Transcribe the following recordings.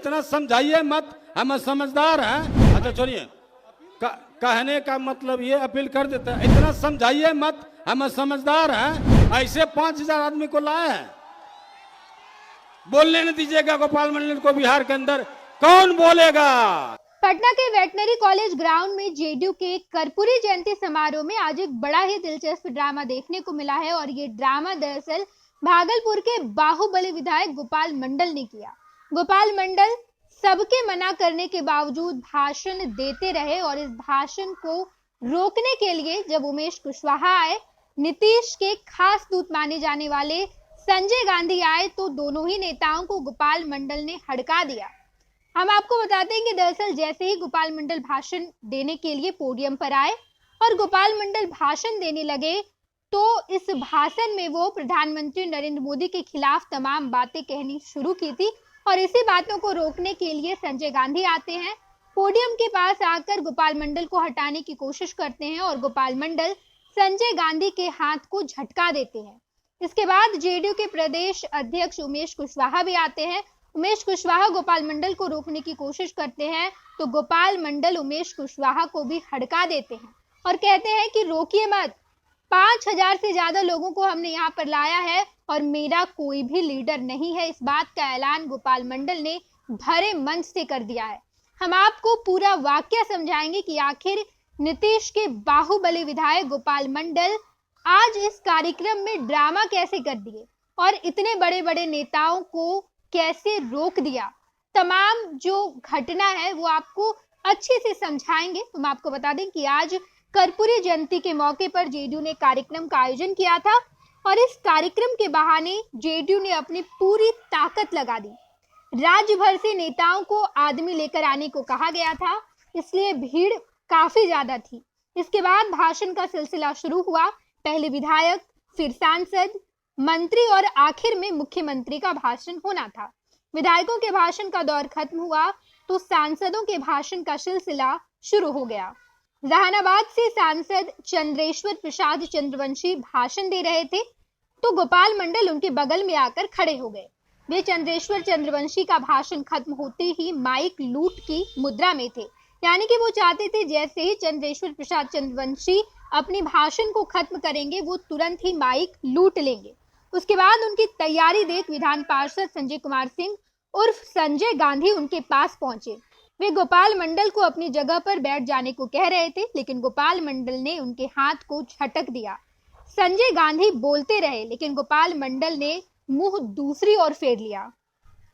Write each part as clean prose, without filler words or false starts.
इतना समझाइए मत, हम समझदार हैं। अच्छा छोड़िए, कहने का मतलब ये अपील कर देता है, इतना समझाइए मत, हम समझदार हैं। ऐसे 5,000 आदमी को लाए हैं, बोलने नहीं दीजिएगा गोपाल मंडल को बिहार के अंदर, कौन बोलेगा। पटना के वेटनरी कॉलेज ग्राउंड में जेडीयू के कर्पूरी जयंती समारोह में आज एक बड़ा ही दिलचस्प ड्रामा देखने को मिला है और ये ड्रामा दरअसल भागलपुर के बाहुबली विधायक गोपाल मंडल ने किया। गोपाल मंडल सबके मना करने के बावजूद भाषण देते रहे और इस भाषण को रोकने के लिए जब उमेश कुशवाहा आए, नीतीश के खास दूत माने जाने वाले संजय गांधी आए तो दोनों ही नेताओं को गोपाल मंडल ने हड़का दिया। हम आपको बताते हैं कि दरअसल जैसे ही गोपाल मंडल भाषण देने के लिए पोडियम पर आए और गोपाल मंडल भाषण देने लगे तो इस भाषण में वो प्रधानमंत्री नरेंद्र मोदी के खिलाफ तमाम बातें कहनी शुरू की थी और इसी बातों को रोकने के लिए संजय गांधी आते हैं, पोडियम के पास आकर गोपाल मंडल को हटाने की कोशिश करते हैं और गोपाल मंडल संजय गांधी के हाथ को झटका देते हैं। इसके बाद जेडीयू के प्रदेश अध्यक्ष उमेश कुशवाहा भी आते हैं। उमेश कुशवाहा गोपाल मंडल को रोकने की कोशिश करते हैं तो गोपाल मंडल उमेश कुशवाहा को भी हड़का देते हैं और कहते हैं कि रोकिए मत, 5,000 से ज्यादा लोगों को हमने यहाँ पर लाया है और मेरा कोई भी लीडर नहीं है। इस बात का ऐलान गोपाल मंडल ने भरे मंच से कर दिया है। हम आपको पूरा वाकया समझाएंगे कि आखिर नीतीश के बाहुबली विधायक गोपाल मंडल आज इस कार्यक्रम में ड्रामा कैसे कर दिए और इतने बड़े बड़े नेताओं को कैसे रोक दिया। तमाम जो घटना है वो आपको अच्छे से समझाएंगे। तो मैं आपको बता दें कि आज कर्पूरी जयंती के मौके पर जेडीयू ने कार्यक्रम का आयोजन किया था और इस कार्यक्रम के बहाने जेडीयू ने अपनी पूरी ताकत लगा दी। राज्य भर से नेताओं को आदमी लेकर आने को कहा गया था, इसलिए भीड़ काफी ज्यादा थी। इसके बाद भाषण का सिलसिला शुरू हुआ। पहले विधायक, फिर सांसद, मंत्री और आखिर में मुख्यमंत्री का भाषण होना था। विधायकों के भाषण का दौर खत्म हुआ तो सांसदों के भाषण का सिलसिला शुरू हो गया। जहानाबाद से सांसद चंद्रेश्वर प्रसाद चंद्रवंशी भाषण दे रहे थे तो गोपाल मंडल उनके बगल में आकर खड़े हो गए। वे चंद्रेश्वर चंद्रवंशी का भाषण खत्म होते ही माइक लूट की मुद्रा में थे, यानी कि वो चाहते थे जैसे ही चंद्रेश्वर प्रसाद चंद्रवंशी अपने भाषण को खत्म करेंगे वो तुरंत ही माइक लूट लेंगे। उसके बाद उनकी तैयारी देख विधान पार्षद संजय कुमार सिंह उर्फ संजय गांधी उनके पास पहुंचे। वे गोपाल मंडल को अपनी जगह पर बैठ जाने को कह रहे थे, लेकिन गोपाल मंडल ने उनके हाथ को झटक दिया। संजय गांधी बोलते रहे लेकिन गोपाल मंडल ने मुंह दूसरी ओर फेर लिया।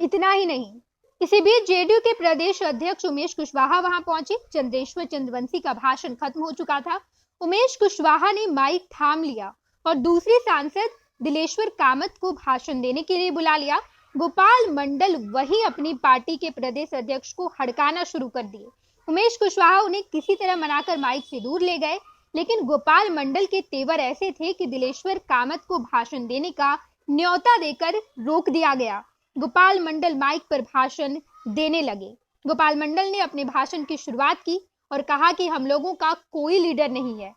इतना ही नहीं, इसी बीच जेडीयू के प्रदेश अध्यक्ष उमेश कुशवाहा वहां पहुंचे। चंद्रेश्वर चंद्रवंशी का भाषण खत्म हो चुका था। उमेश कुशवाहा ने माइक थाम लिया और दूसरी सांसद दिलेश्वर कामत को भाषण देने के लिए बुला लिया। गोपाल मंडल वही अपनी पार्टी के प्रदेश अध्यक्ष को हड़काना शुरू कर दिए। उमेश कुशवाहा उन्हें किसी तरह मनाकर माइक से दूर ले गए, लेकिन गोपाल मंडल के तेवर ऐसे थे कि दिलेश्वर कामत को भाषण देने का न्योता देकर रोक दिया गया। गोपाल मंडल माइक पर भाषण देने लगे। गोपाल मंडल ने अपने भाषण की शुरुआत की और कहा कि हम लोगों का कोई लीडर नहीं है,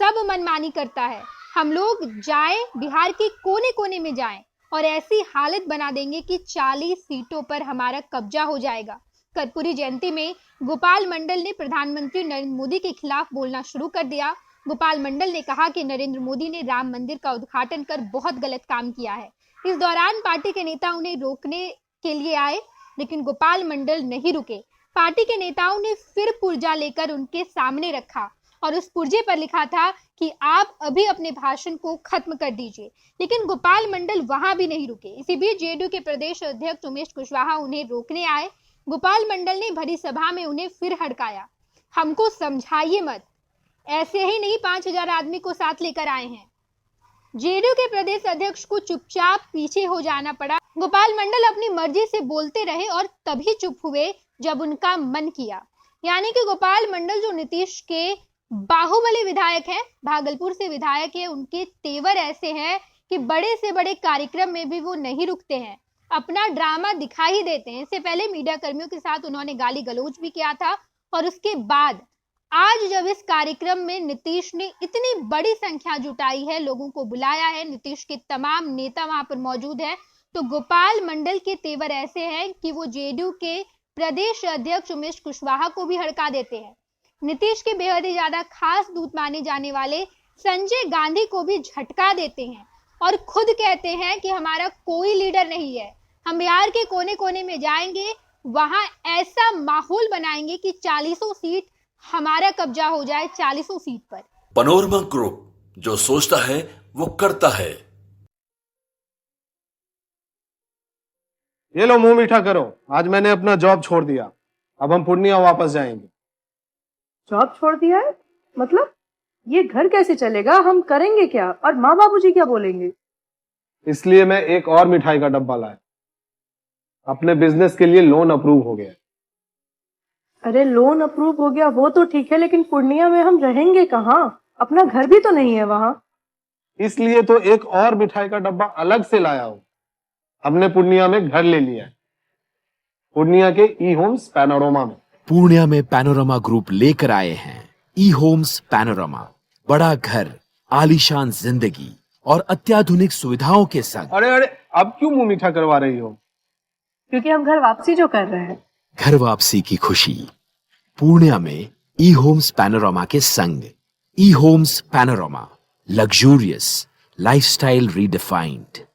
सब मनमानी करता है। हम लोग जाएं, बिहार के कोने कोने में जाएं और ऐसी हालत बना देंगे कि 40 सीटों पर हमारा कब्जा हो जाएगा। कर्पूरी जयंती में गोपाल मंडल ने प्रधानमंत्री नरेंद्र मोदी के खिलाफ बोलना शुरू कर दिया। गोपाल मंडल ने कहा कि नरेंद्र मोदी ने राम मंदिर का उद्घाटन कर बहुत गलत काम किया है। इस दौरान पार्टी के नेता उन्हें रोकने के लिए आए, लेकिन गोपाल मंडल नहीं रुके। पार्टी के नेताओं ने फिर पुर्जा लेकर उनके सामने रखा और उस पुर्जे पर लिखा था कि आप अभी अपने भाषण को खत्म कर दीजिए, लेकिन गोपाल मंडल वहां भी नहीं रुके। इसी बीच जेडीयू के प्रदेश अध्यक्ष उमेश कुशवाहा उन्हें रोकने आए। गोपाल मंडल ने भरी सभा में उन्हें फिर हड़काया। हमको समझाइए मत, ऐसे ही नहीं 5,000 आदमी को साथ लेकर आए हैं। जेडीयू के प्रदेश अध्यक्ष को चुपचाप पीछे हो जाना पड़ा। गोपाल मंडल अपनी मर्जी से बोलते रहे और तभी चुप हुए जब उनका मन किया। यानी कि गोपाल मंडल जो नीतीश के बाहुबली विधायक हैं, भागलपुर से विधायक है, उनके तेवर ऐसे हैं कि बड़े से बड़े कार्यक्रम में भी वो नहीं रुकते हैं, अपना ड्रामा दिखा ही देते हैं। इससे पहले मीडिया कर्मियों के साथ उन्होंने गाली गलौज भी किया था और उसके बाद आज जब इस कार्यक्रम में नीतीश ने इतनी बड़ी संख्या जुटाई है, लोगों को बुलाया है, नीतीश के तमाम नेता वहां पर मौजूद है, तो गोपाल मंडल के तेवर ऐसे हैं कि वो जेडीयू के प्रदेश अध्यक्ष उमेश कुशवाहा को भी हड़का देते हैं। नीतीश के बेहद ही ज्यादा खास दूत माने जाने वाले संजय गांधी को भी झटका देते हैं और खुद कहते हैं कि हमारा कोई लीडर नहीं है, हम बिहार के कोने कोने में जाएंगे, वहां ऐसा माहौल बनाएंगे कि 40 सीट हमारा कब्जा हो जाए, 40 सीट पर। पनोरमा ग्रुप, जो सोचता है वो करता है। ये लो मुंह मीठा करो, आज मैंने अपना जॉब छोड़ दिया, अब हम पूर्णिया वापस जाएंगे। जॉब छोड़ दिया है? मतलब ये घर कैसे चलेगा? हम करेंगे क्या? और माँ बाबूजी क्या बोलेंगे? इसलिए मैं एक और मिठाई का डब्बा लाया, अपने बिजनेस के लिए लोन अप्रूव हो गया। अरे लोन अप्रूव हो गया वो तो ठीक है, लेकिन पूर्णिया में हम रहेंगे कहाँ? अपना घर भी तो नहीं है वहाँ। इसलिए तो एक और मिठाई का डब्बा अलग से लाया हूँ। हमने पूर्णिया में घर ले लिया है, पूर्णिया के ई होम्स पैनोरमा में। पूर्णिया में पैनोरमा ग्रुप लेकर आए हैं ई होम्स पैनोरमा, बड़ा घर, आलीशान जिंदगी और अत्याधुनिक सुविधाओं के संग। अरे अरे, अब क्यों मुंह मीठा करवा रही हो? क्योंकि हम घर वापसी जो कर रहे हैं। घर वापसी की खुशी पूर्णिया में ई होम्स पैनोरमा के संग। E homes panorama, luxurious lifestyle redefined.